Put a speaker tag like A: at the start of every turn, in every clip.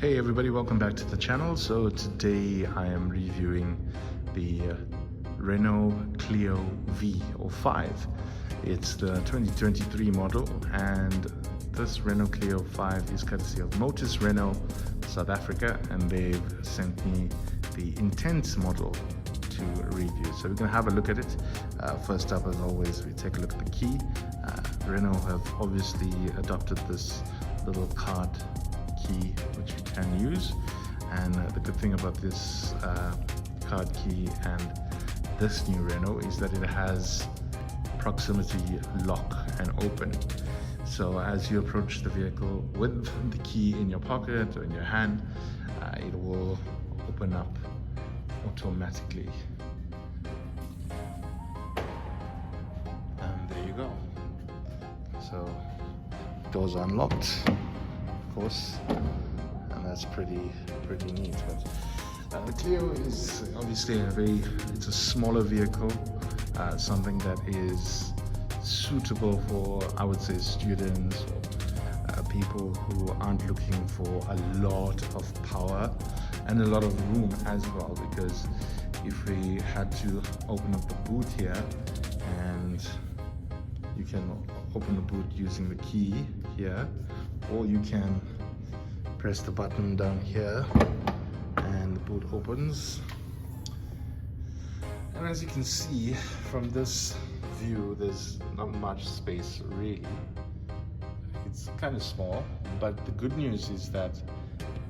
A: Hey everybody, welcome back to the channel. So today I am reviewing the Renault Clio V or 5. It's the 2023 model, and this Renault Clio 5 is courtesy of Motors Renault South Africa, and they've sent me the Intense model to review. So we're going to have a look at it. First up, as always, we take a look at the key. Renault have obviously adopted this little card key which you can use, and the good thing about this card key and this new Renault is that it has proximity lock and open. So as you approach the vehicle with the key in your pocket or in your hand, it will open up automatically. And there you go. So doors are unlocked, of course, and that's pretty neat. But the Clio is obviously it's a smaller vehicle, something that is suitable for, I would say, students or people who aren't looking for a lot of power and a lot of room as well, because if we had to open up the boot here, and you can open the boot using the key here, or you can press the button down here and the boot opens. And as you can see from this view, there's not much space really. It's kind of small, but the good news is that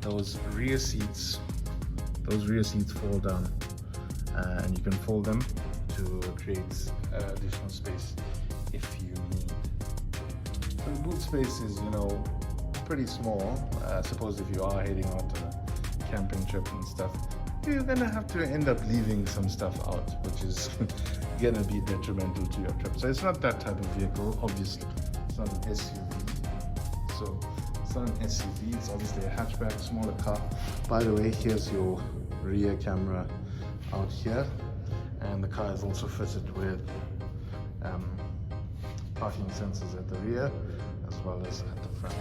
A: those rear seats fall down, and you can fold them to create additional space if you need. So the boot space is, pretty small. Suppose if you are heading out on a camping trip and stuff, you're gonna have to end up leaving some stuff out, which is gonna be detrimental to your trip. So it's not that type of vehicle, obviously. It's not an SUV. So it's not an SUV, it's obviously a hatchback, smaller car. By the way, here's your rear camera out here, and the car is also fitted with parking sensors at the rear as well as at the front.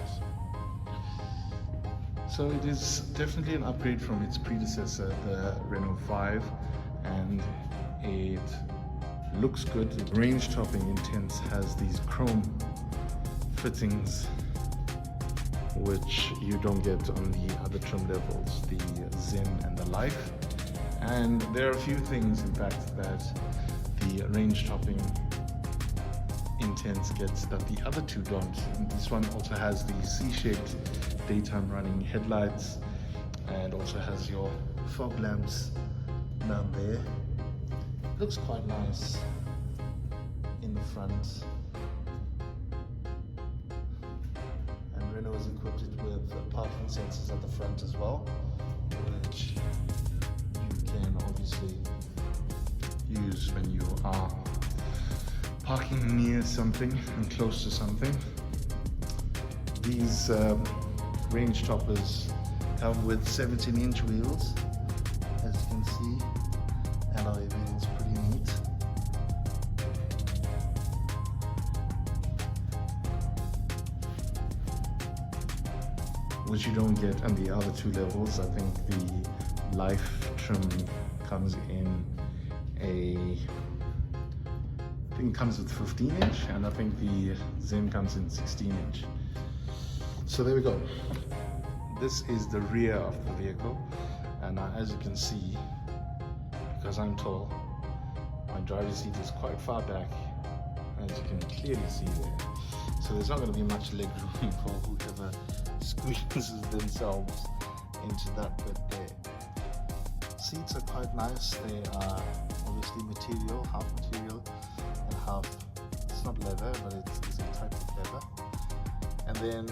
A: So it is definitely an upgrade from its predecessor, the Renault 5, and it looks good. Range topping Intense has these chrome fittings which you don't get on the other trim levels, the Zen and the Life. And there are a few things, in fact, that the range topping Intense gets that the other two don't. And this one also has the C-shaped daytime running headlights, and also has your fog lamps down there. Looks quite nice in the front. And Renault has equipped it with parking sensors at the front as well, which you can obviously use when you are parking near something and close to something. These range toppers come with 17-inch wheels, as you can see. Alloy wheels, pretty neat. Which you don't get on the other two levels. I think the Life trim comes in I think it comes with 15-inch, and I think the Zen comes in 16-inch. So there we go. This is the rear of the vehicle, and as you can see, because I'm tall, my driver's seat is quite far back, as you can clearly see there. So there's not going to be much leg room for whoever squeezes themselves into that bit there. Seats are quite nice. They are obviously material, half material and half, it's not leather, but it's a type of leather. And then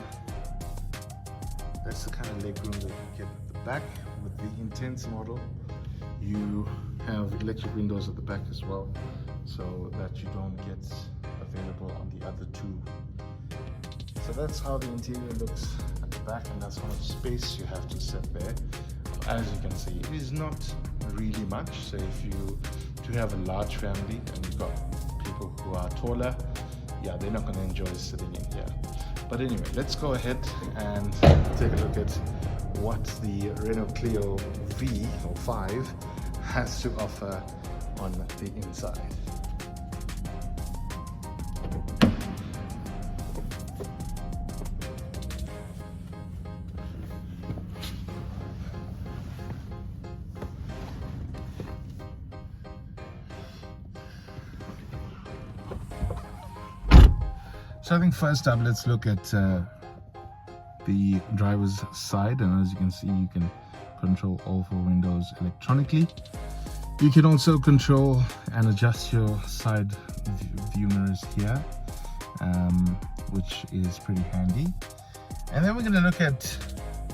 A: that's the kind of legroom that you get at the back. With the Intense model, you have electric windows at the back as well, so that you don't get available on the other two. So that's how the interior looks at the back, and that's how much space you have to set there. As you can see, it is not really much. So if you do have a large family and you've got people who are taller, yeah, they're not going to enjoy sitting in here. But anyway, let's go ahead and take a look at what the Renault Clio V or 5 has to offer on the inside. So I think first up, let's look at the driver's side, and as you can see, you can control all 4 windows electronically. You can also control and adjust your side view mirrors here, which is pretty handy. And then we're going to look at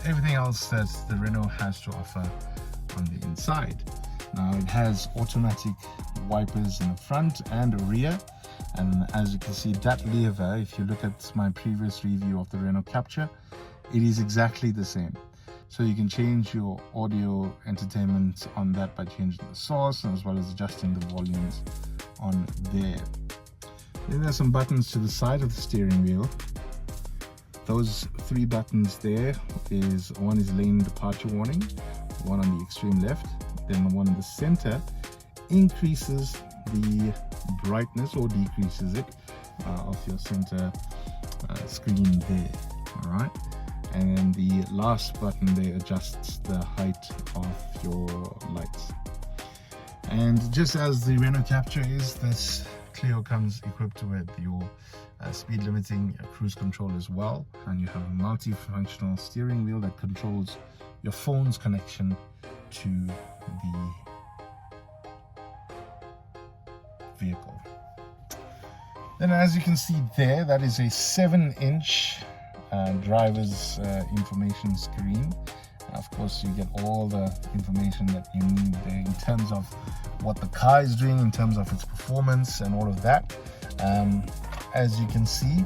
A: everything else that the Renault has to offer on the inside. Now it has automatic wipers in the front and rear, and as you can see, that lever, if you look at my previous review of the Renault Capture, it is exactly the same. So you can change your audio entertainment on that by changing the source, as well as adjusting the volumes on there. Then there's some buttons to the side of the steering wheel. Those 3 buttons there is, one is lane departure warning, one on the extreme left, then the one in the center increases the brightness or decreases it of your center screen there. All right, and then the last button there adjusts the height of your lights. And just as the Renault Capture is, this Clio comes equipped with your speed limiting cruise control as well, and you have a multifunctional steering wheel that controls your phone's connection to the vehicle. Then, as you can see there, that is a 7-inch driver's information screen. Of course, you get all the information that you need there in terms of what the car is doing, in terms of its performance and all of that. As you can see,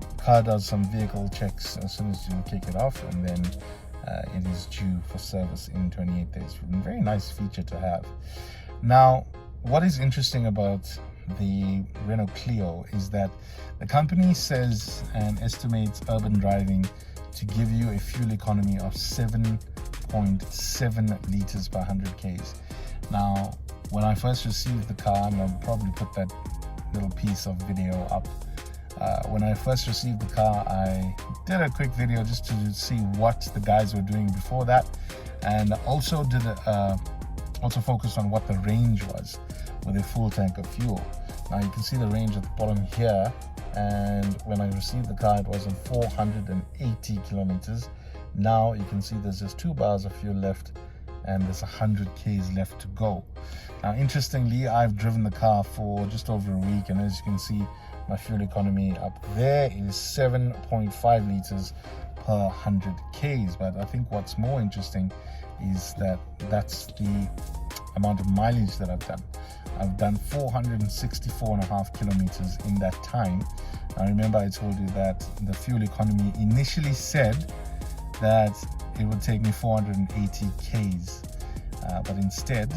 A: the car does some vehicle checks as soon as you kick it off, and then it is due for service in 28 days. A very nice feature to have. Now, what is interesting about the Renault Clio is that the company says and estimates urban driving to give you a fuel economy of 7.7 liters per 100 k's. Now, when I first received the car, and I'll probably put that little piece of video up, when I first received the car, I did a quick video just to see what the guys were doing before that, and also also focused on what the range was with a full tank of fuel. Now you can see the range at the bottom here, and when I received the car, it was on 480 kilometers. Now you can see there's just 2 bars of fuel left, and there's 100 k's left to go. Now, interestingly, I've driven the car for just over a week, and as you can see, my fuel economy up there is 7.5 liters per 100 k's. But I think what's more interesting is that that's the amount of mileage that I've done. I've done 464.5 kilometers in that time. Now, remember, I told you that the fuel economy initially said that it would take me 480 k's, but instead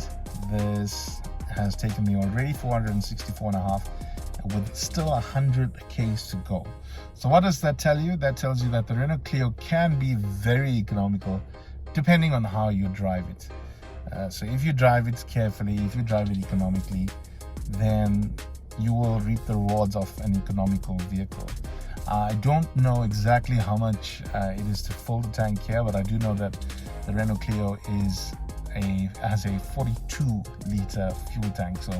A: this has taken me already 464.5 with still 100 k's to go. So what does that tell you? That tells you that the Renault Clio can be very economical depending on how you drive it. So if you drive it carefully, if you drive it economically, then you will reap the rewards of an economical vehicle. I don't know exactly how much it is to fill the tank here, but I do know that the Renault Clio has a 42-liter fuel tank, so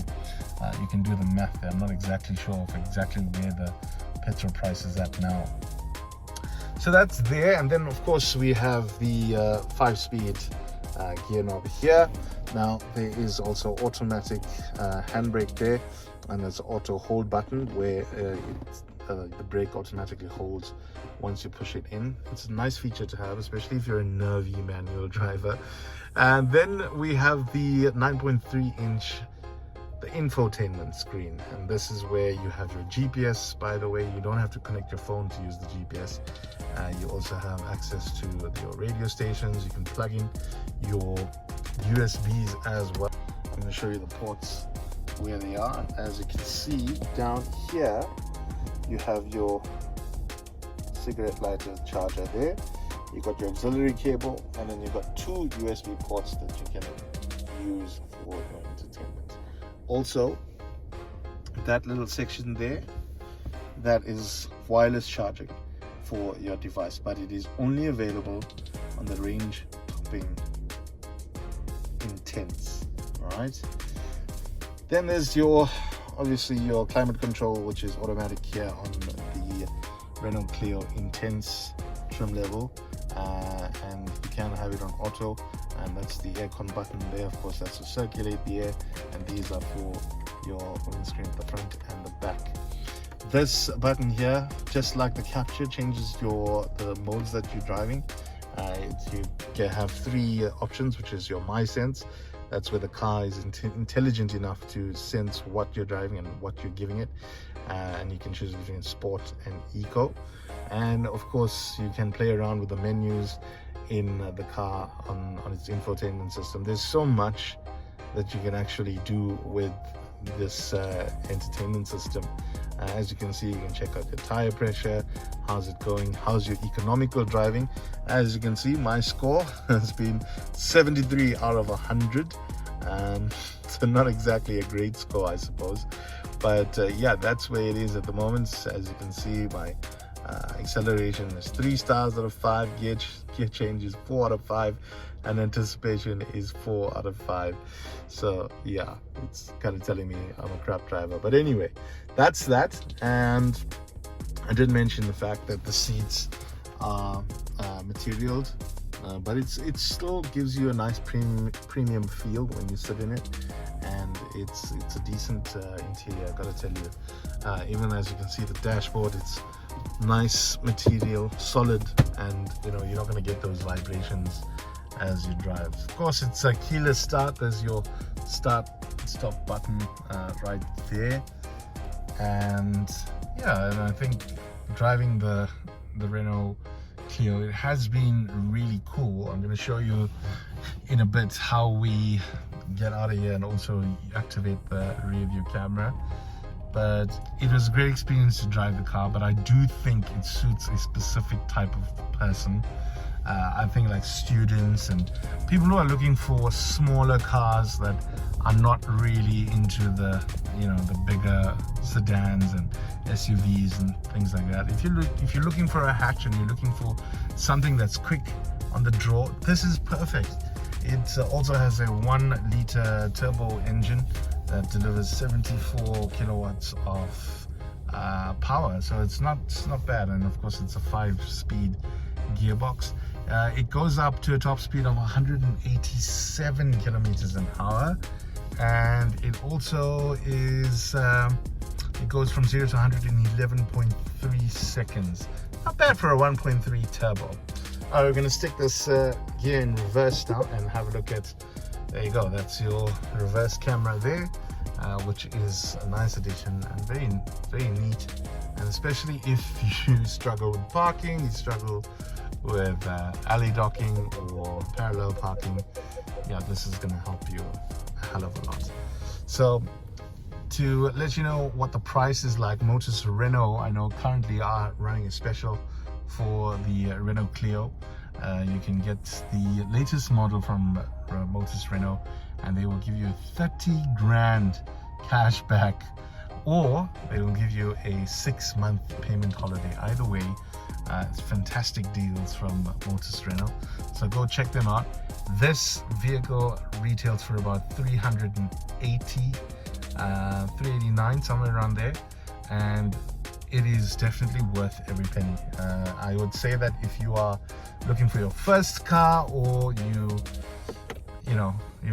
A: you can do the math there. I'm not exactly sure of exactly where the petrol price is at now. So that's there, and then of course we have the 5-speed gear knob here. Now there is also automatic handbrake there, and there's an auto hold button where the brake automatically holds once you push it in. It's a nice feature to have, especially if you're a nervy manual driver. And then we have the 9.3-inch the infotainment screen, and this is where you have your GPS. By the way, you don't have to connect your phone to use the GPS. You also have access to your radio stations. You can plug in your USBs as well. I'm going to show you the ports where they are. As you can see down here, you have your cigarette lighter charger there. You got your auxiliary cable, and then you've got 2 USB ports that you can use for your entertainment. Also, that little section there, that is wireless charging for your device, but it is only available on the range topping Intense. All right. Then there's your, obviously, your climate control, which is automatic here on the Renault Clio Intense trim level, and you can have it on auto, and that's the aircon button there. Of course, that's to circulate the air, and these are for your windscreen at the front and the back. This button here, just like the capture, changes the modes that you're driving. You have 3 options, which is your My Sense. That's where the car is intelligent enough to sense what you're driving and what you're giving it, and you can choose between sport and eco. And of course, you can play around with the menus in the car on its infotainment system. There's so much that you can actually do with this entertainment system. As you can see, you can check out your tire pressure, how's it going, how's your economical driving. As you can see, my score has been 73 out of 100. So not exactly a great score, I suppose, but yeah, that's where it is at the moment. As you can see, my acceleration is 3 stars out of 5, gear change is 4 out of 5, and anticipation is 4 out of 5. So yeah, it's kind of telling me I'm a crap driver, but anyway, that's that. And I did mention the fact that the seats are materialed, but it still gives you a nice premium feel when you sit in it, and it's a decent interior, I gotta tell you. Even as you can see, the dashboard, it's nice material, solid, and you know, you're not going to get those vibrations as you drive. Of course, it's a keyless start. There's your start stop button right there, and yeah, and I think driving the Renault Clio, it has been really cool. I'm going to show you in a bit how we get out of here and also activate the rear view camera. But it was a great experience to drive the car, but I do think it suits a specific type of person. I think like students and people who are looking for smaller cars that are not really into the, you know, the bigger sedans and SUVs and things like that. If you're looking for a hatch and you're looking for something that's quick on the draw, this is perfect. It also has a 1-liter turbo engine that delivers 74 kilowatts of power, so it's not bad. And of course, it's a 5-speed gearbox. It goes up to a top speed of 187 kilometers an hour, and it also is it goes from 0 to 111.3 seconds. Not bad for a 1.3 turbo. We're going to stick this gear in reverse now and have a look at, there you go, that's your reverse camera there, which is a nice addition and very, very neat. And especially if you struggle with parking, you struggle with alley docking or parallel parking, yeah, this is going to help you a hell of a lot. So to let you know what the price is like, Motors Renault, I know currently are running a special for the Renault Clio. You can get the latest model from Motors Renault, and they will give you 30 grand cash back, or they will give you a 6-month payment holiday. Either way, it's fantastic deals from Motors Renault, so go check them out. This vehicle retails for about 380, 389, somewhere around there, and it is definitely worth every penny. I would say that if you are looking for your first car, or you're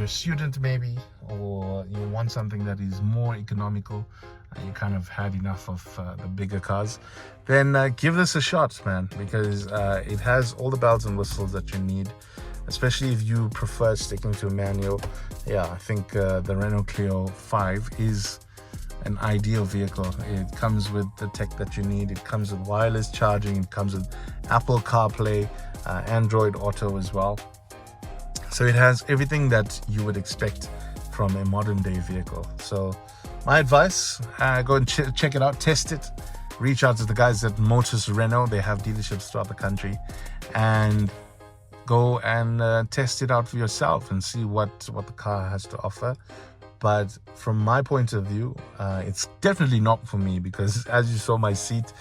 A: a student maybe, or you want something that is more economical, you kind of had enough of the bigger cars, then give this a shot, man, because it has all the bells and whistles that you need, especially if you prefer sticking to a manual. Yeah, I think the Renault Clio V is an ideal vehicle. It comes with the tech that you need. It comes with wireless charging. It comes with Apple CarPlay, Android Auto as well. So it has everything that you would expect from a modern day vehicle. So my advice, go and check it out, test it, reach out to the guys at Motors Renault. They have dealerships throughout the country, and go and test it out for yourself and see what the car has to offer. But from my point of view, it's definitely not for me, because as you saw, my seat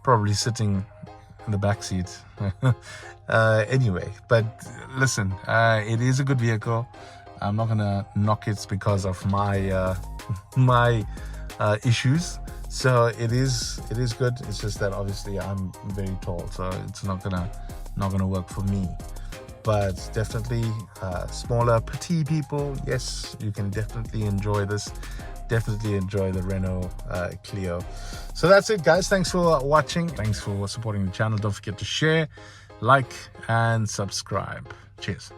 A: probably sitting in the back seat. Anyway, but listen, it is a good vehicle. I'm not gonna knock it because of my my issues. So it is good. It's just that obviously I'm very tall, so it's not gonna work for me. But definitely smaller, petite people, yes, you can definitely enjoy this. Definitely enjoy the Renault Clio. So that's it, guys. Thanks for watching. Thanks for supporting the channel. Don't forget to share, like, and subscribe. Cheers.